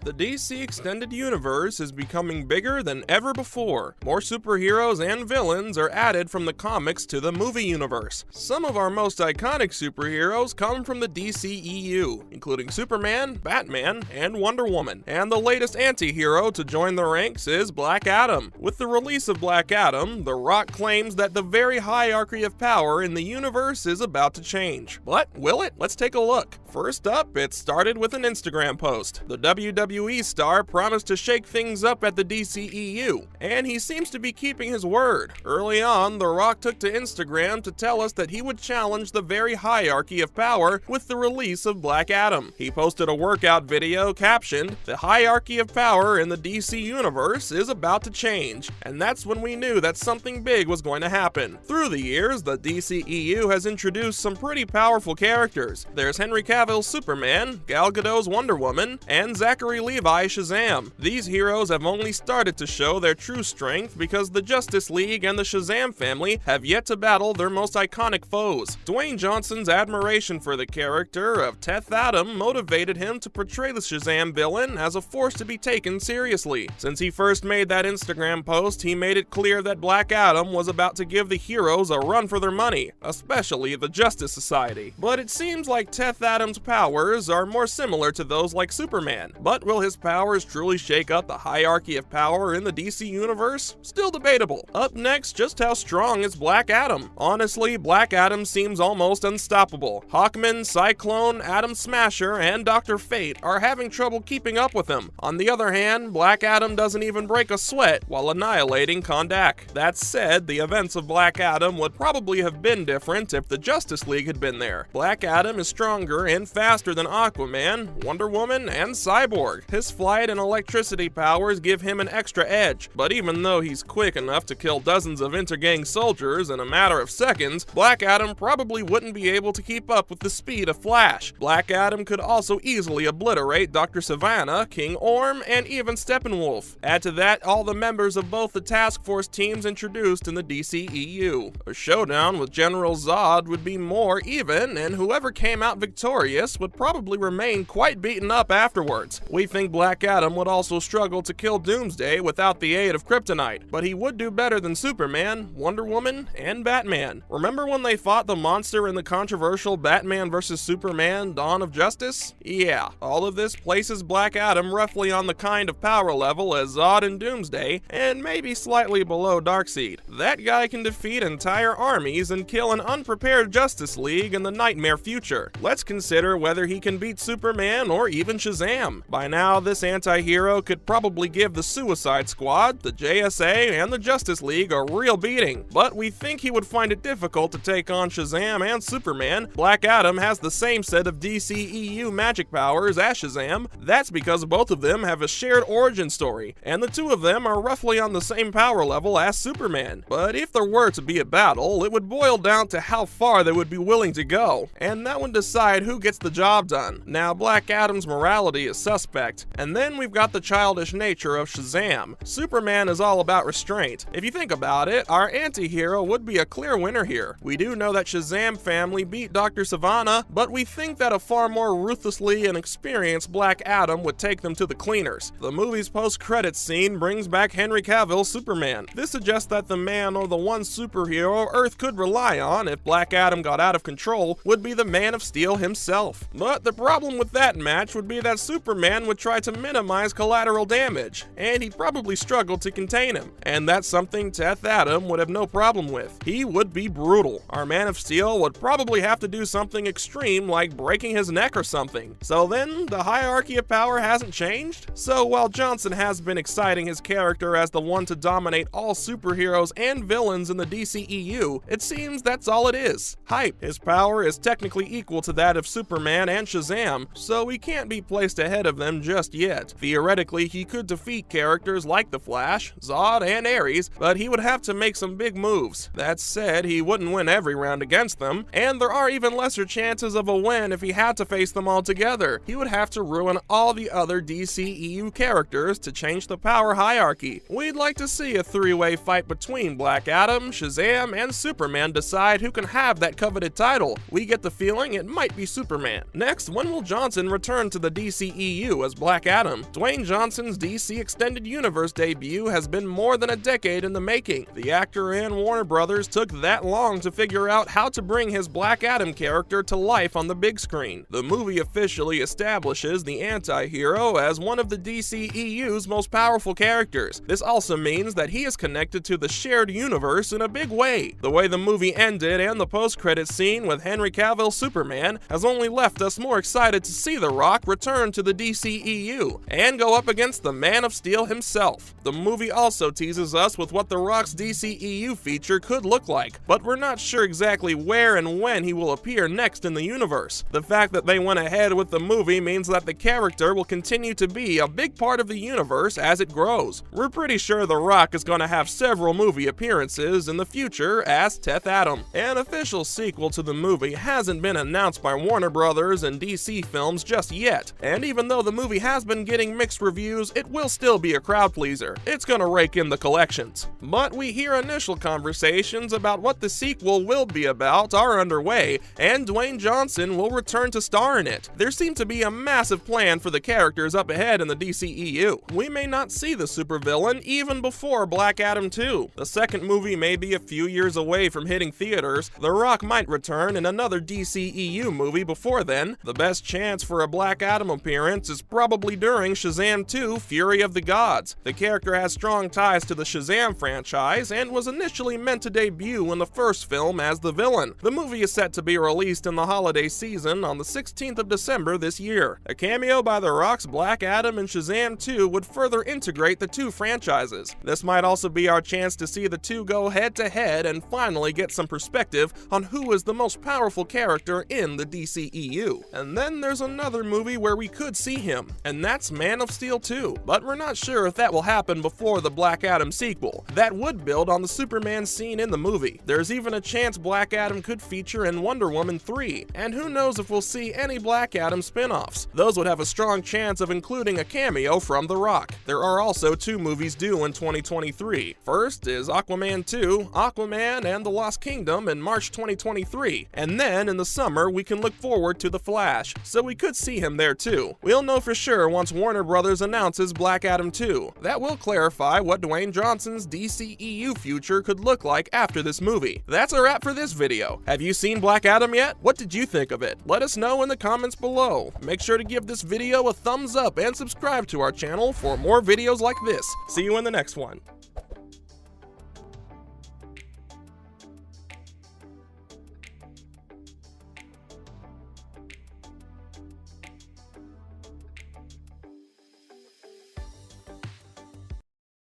The DC Extended Universe is becoming bigger than ever before. More superheroes and villains are added from the comics to the movie universe. Some of our most iconic superheroes come from the DCEU, including Superman, Batman, and Wonder Woman. And the latest anti-hero to join the ranks is Black Adam. With the release of Black Adam, The Rock claims that the very hierarchy of power in the universe is about to change. But will it? Let's take a look. First up, it started with an Instagram post. The WWE star promised to shake things up at the DCEU, and he seems to be keeping his word. Early on, The Rock took to Instagram to tell us that he would challenge the very hierarchy of power with the release of Black Adam. He posted a workout video captioned, "The hierarchy of power in the DC universe is about to change," and that's when we knew that something big was going to happen. Through the years, the DCEU has introduced some pretty powerful characters. There's Henry Cavill's Superman, Gal Gadot's Wonder Woman, and Zachary Levi's Shazam. These heroes have only started to show their true strength because the Justice League and the Shazam family have yet to battle their most iconic foes. Dwayne Johnson's admiration for the character of Teth Adam motivated him to portray the Shazam villain as a force to be taken seriously. Since he first made that Instagram post, he made it clear that Black Adam was about to give the heroes a run for their money, especially the Justice Society. But it seems like Teth Adam's powers are more similar to those like Superman. But will his powers truly shake up the hierarchy of power in the DC universe? Still debatable. Up next, just how strong is Black Adam? Honestly, Black Adam seems almost unstoppable. Hawkman, Cyclone, Atom Smasher, and Dr. Fate are having trouble keeping up with him. On the other hand, Black Adam doesn't even break a sweat while annihilating Kondak. That said, the events of Black Adam would probably have been different if the Justice League had been there. Black Adam is stronger and faster than Aquaman, Wonder Woman, and Cyborg. His flight and electricity powers give him an extra edge, but even though he's quick enough to kill dozens of intergang soldiers in a matter of seconds, Black Adam probably wouldn't be able to keep up with the speed of Flash. Black Adam could also easily obliterate Dr. Sivana, King Orm, and even Steppenwolf. Add to that all the members of both the task force teams introduced in the DCEU. A showdown with General Zod would be more even, and whoever came out victorious would probably remain quite beaten up afterwards. We think Black Adam would also struggle to kill Doomsday without the aid of kryptonite, but he would do better than Superman, Wonder Woman, and Batman. Remember when they fought the monster in the controversial Batman vs. Superman Dawn of Justice? Yeah, all of this places Black Adam roughly on the kind of power level as Zod and Doomsday, and maybe slightly below Darkseid. That guy can defeat entire armies and kill an unprepared Justice League in the nightmare future. Let's consider whether he can beat Superman or even Shazam. By now, this anti-hero could probably give the Suicide Squad, the JSA, and the Justice League a real beating, but we think he would find it difficult to take on Shazam and Superman. Black Adam has the same set of DCEU magic powers as Shazam. That's because both of them have a shared origin story, and the two of them are roughly on the same power level as Superman. But if there were to be a battle, it would boil down to how far they would be willing to go, and that would decide who gets the job done. Now, Black Adam's morality is suspect, and then we've got the childish nature of Shazam. Superman is all about restraint. If you think about it, our anti-hero would be a clear winner here. We do know that Shazam family beat Dr. Sivana, but we think that a far more ruthlessly and experienced Black Adam would take them to the cleaners. The movie's post-credits scene brings back Henry Cavill's Superman. This suggests that the man or the one superhero Earth could rely on if Black Adam got out of control would be the Man of Steel himself. But the problem with that match would be that Superman would try to minimize collateral damage, and he'd probably struggle to contain him. And that's something Teth Adam would have no problem with. He would be brutal. Our Man of Steel would probably have to do something extreme like breaking his neck or something. So then, the hierarchy of power hasn't changed? So while Johnson has been exciting his character as the one to dominate all superheroes and villains in the DCEU, it seems that's all it is. Hype. His power is technically equal to that of Superman and Shazam, so he can't be placed ahead of them just yet. Theoretically, he could defeat characters like the Flash, Zod, and Ares, but he would have to make some big moves. That said, he wouldn't win every round against them, and there are even lesser chances of a win if he had to face them all together. He would have to ruin all the other DCEU characters to change the power hierarchy. We'd like to see a three-way fight between Black Adam, Shazam, and Superman decide who can have that coveted title. We get the feeling it might be Superman Superman. Next, when will Johnson return to the DCEU as Black Adam? Dwayne Johnson's DC Extended Universe debut has been more than a decade in the making. The actor and Warner Brothers took that long to figure out how to bring his Black Adam character to life on the big screen. The movie officially establishes the anti-hero as one of the DCEU's most powerful characters. This also means that he is connected to the shared universe in a big way. The way the movie ended and the post-credit scene with Henry Cavill's Superman has only left us more excited to see The Rock return to the DCEU and go up against the Man of Steel himself. The movie also teases us with what The Rock's DCEU feature could look like, but we're not sure exactly where and when he will appear next in the universe. The fact that they went ahead with the movie means that the character will continue to be a big part of the universe as it grows. We're pretty sure The Rock is going to have several movie appearances in the future as Teth Adam. An official sequel to the movie hasn't been announced by Warner Brothers and DC Films just yet, and even though the movie has been getting mixed reviews, it will still be a crowd pleaser. It's gonna rake in the collections. But we hear initial conversations about what the sequel will be about are underway, and Dwayne Johnson will return to star in it. There seems to be a massive plan for the characters up ahead in the DCEU. We may not see the supervillain even before Black Adam 2. The second movie may be a few years away from hitting theaters. The Rock might return in another DCEU movie before then. The best chance for a Black Adam appearance is probably during Shazam 2: Fury of the Gods. The character has strong ties to the Shazam franchise and was initially meant to debut in the first film as the villain. The movie is set to be released in the holiday season on the 16th of December this year. A cameo by The Rock's Black Adam in Shazam 2 would further integrate the two franchises. This might also be our chance to see the two go head-to-head and finally get some perspective on who is the most powerful character in the DCEU. And then there's another movie where we could see him, and that's Man of Steel 2, but we're not sure if that will happen before the Black Adam sequel. That would build on the Superman scene in the movie. There's even a chance Black Adam could feature in Wonder Woman 3, and who knows if we'll see any Black Adam spin-offs. Those would have a strong chance of including a cameo from The Rock. There are also two movies due in 2023. First is Aquaman 2, Aquaman and the Lost Kingdom in March 2023, and then in the summer we can look forward to The Flash, so we could see him there too. We'll know for sure once Warner Brothers announces Black Adam 2. That will clarify what Dwayne Johnson's DCEU future could look like after this movie. That's a wrap for this video. Have you seen Black Adam yet? What did you think of it? Let us know in the comments below. Make sure to give this video a thumbs up and subscribe to our channel for more videos like this. See you in the next one.